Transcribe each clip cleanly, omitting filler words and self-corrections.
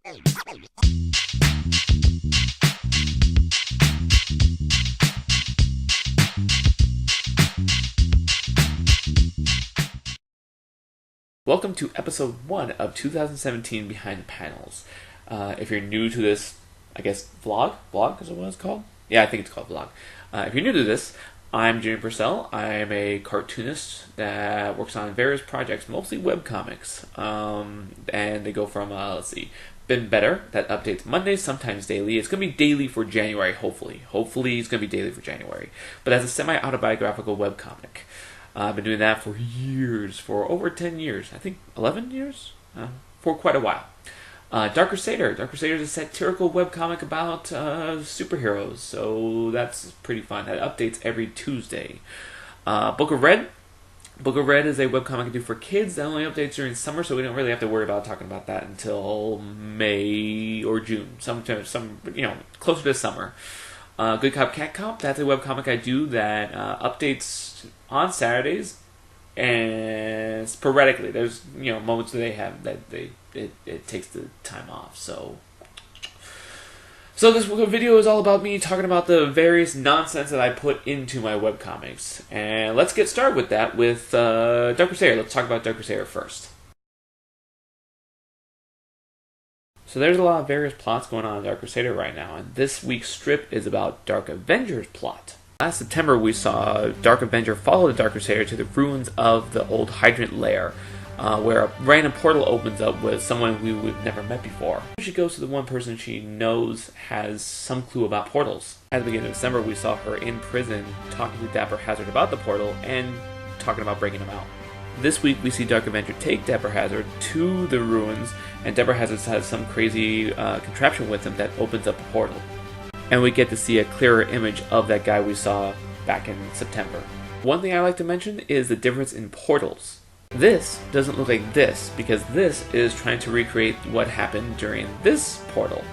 Welcome to episode 1 of 2017 Behind the Panels. If you're new to this, I guess, vlog is what it's called? Yeah, I think it's called vlog. If you're new to this, I'm Jimmy Purcell. I'm a cartoonist that works on various projects, mostly webcomics. And they go from, Been Better, that updates Mondays, sometimes daily. It's going to be daily for January, hopefully. Hopefully it's going to be daily for January. But as a semi-autobiographical webcomic. I've been doing that for years, for over 10 years. I think 11 years? For quite a while. Dark Crusader. Dark Crusader is a satirical webcomic about superheroes, so that's pretty fun. That updates every Tuesday. Book of Red. Book of Red is a webcomic I do for kids that only updates during summer, so we don't really have to worry about talking about that until May or June. Closer to summer. Good Cop, Cat Cop, that's a webcomic I do that updates on Saturdays and sporadically. There's moments that they have that it takes the time off. So this video is all about me talking about the various nonsense that I put into my webcomics. And let's get started with that with Dark Crusader. Let's talk about Dark Crusader first. So there's a lot of various plots going on in Dark Crusader right now, and this week's strip is about Dark Avengers plot. Last September, we saw Dark Avenger follow the Dark Crusader to the ruins of the old Hydrant Lair, where a random portal opens up with someone we've never met before. She goes to the one person she knows has some clue about portals. At the beginning of December, we saw her in prison talking to Dapper Hazard about the portal and talking about breaking them out. This week, we see Dark Avenger take Dapper Hazard to the ruins, and Dapper Hazard has some crazy contraption with him that opens up a portal. And we get to see a clearer image of that guy we saw back in September. One thing I like to mention is the difference in portals. This doesn't look like this, because this is trying to recreate what happened during this portal,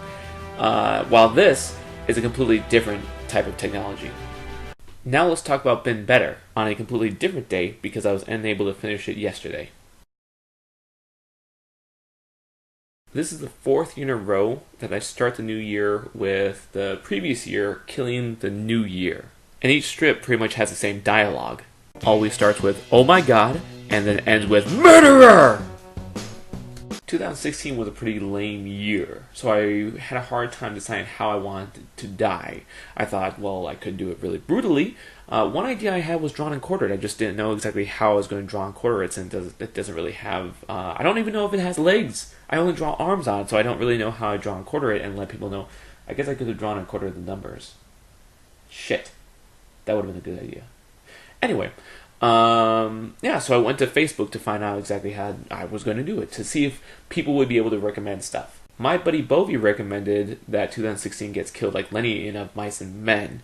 while this is a completely different type of technology. Now let's talk about Been Better on a completely different day because I was unable to finish it yesterday. This is the 4th year in a row that I start the new year with the previous year killing the new year. And each strip pretty much has the same dialogue. Always starts with, "Oh my god," and then ends with, "Murderer!" 2016 was a pretty lame year, so I had a hard time deciding how I wanted to die. I thought, well, I could do it really brutally. One idea I had was drawn and quartered. I just didn't know exactly how I was going to draw and quarter it, since it doesn't really have... I don't even know if it has legs. I only draw arms on it, so I don't really know how I draw and quarter it and let people know. I guess I could have drawn and quartered the numbers. Shit. That would have been a good idea. Anyway... so I went to Facebook to find out exactly how I was going to do it, to see if people would be able to recommend stuff. My buddy Bovey recommended that 2016 gets killed like Lenny in Of Mice and Men,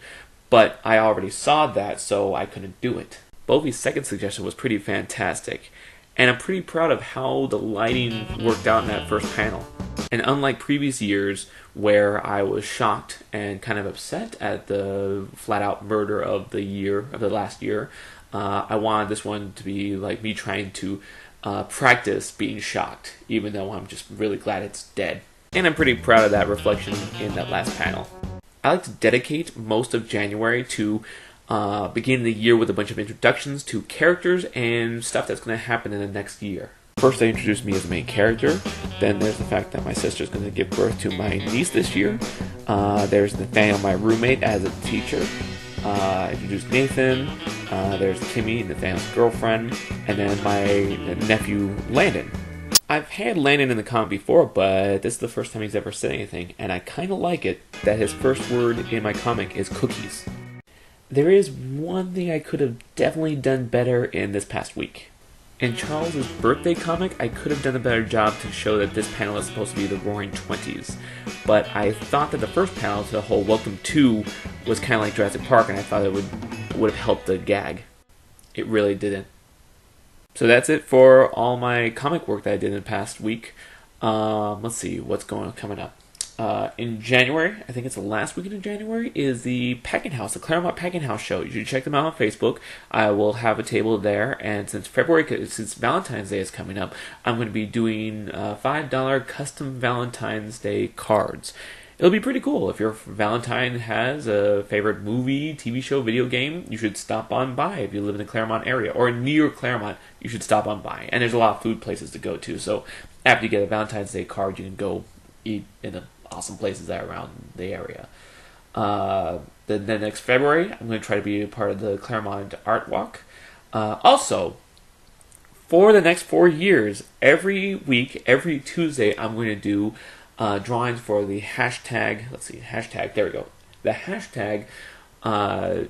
but I already saw that, so I couldn't do it. Bovey's second suggestion was pretty fantastic, and I'm pretty proud of how the lighting worked out in that first panel. And unlike previous years, where I was shocked and kind of upset at the flat-out murder of the last year, I wanted this one to be like me trying to practice being shocked, even though I'm just really glad it's dead. And I'm pretty proud of that reflection in that last panel. I like to dedicate most of January to beginning the year with a bunch of introductions to characters and stuff that's going to happen in the next year. First, they introduced me as the main character. Then there's the fact that my sister's going to give birth to my niece this year. There's Nathaniel, my roommate, as a teacher. Introduced Nathan, there's Timmy, Nathaniel's girlfriend, and then my nephew, Landon. I've had Landon in the comic before, but this is the first time he's ever said anything, and I kind of like it that his first word in my comic is cookies. There is one thing I could have definitely done better in this past week. In Charles's birthday comic, I could have done a better job to show that this panel is supposed to be the Roaring Twenties. But I thought that the first panel to the whole Welcome To was kind of like Jurassic Park, and I thought it would have helped the gag. It really didn't. So that's it for all my comic work that I did in the past week. Let's see what's coming up. In January, I think it's the last weekend in January, is the Packing House, the Claremont Packing House show. You should check them out on Facebook. I will have a table there, and since Valentine's Day is coming up, I'm going to be doing $5 custom Valentine's Day cards. It'll be pretty cool. If your Valentine has a favorite movie, TV show, video game, you should stop on by. If you live in the Claremont area or near Claremont, you should stop on by. And there's a lot of food places to go to. So after you get a Valentine's Day card, you can go eat in the awesome places that are around the area. Then next February, I'm going to try to be a part of the Claremont Art Walk. Also, for the next 4 years, every week, every Tuesday, I'm going to do drawings for the hashtag, there we go. The hashtag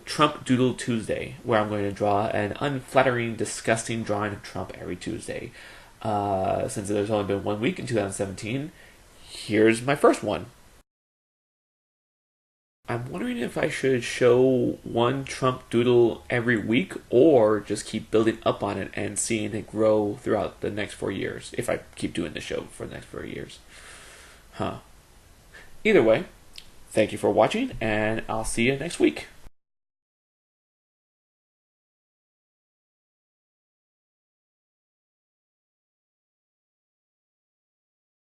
Trump Doodle Tuesday, where I'm going to draw an unflattering, disgusting drawing of Trump every Tuesday. Since there's only been 1 week in 2017, here's my first one. I'm wondering if I should show one Trump doodle every week or just keep building up on it and seeing it grow throughout the next 4 years, if I keep doing the show for the next 4 years. Either way, thank you for watching, and I'll see you next week.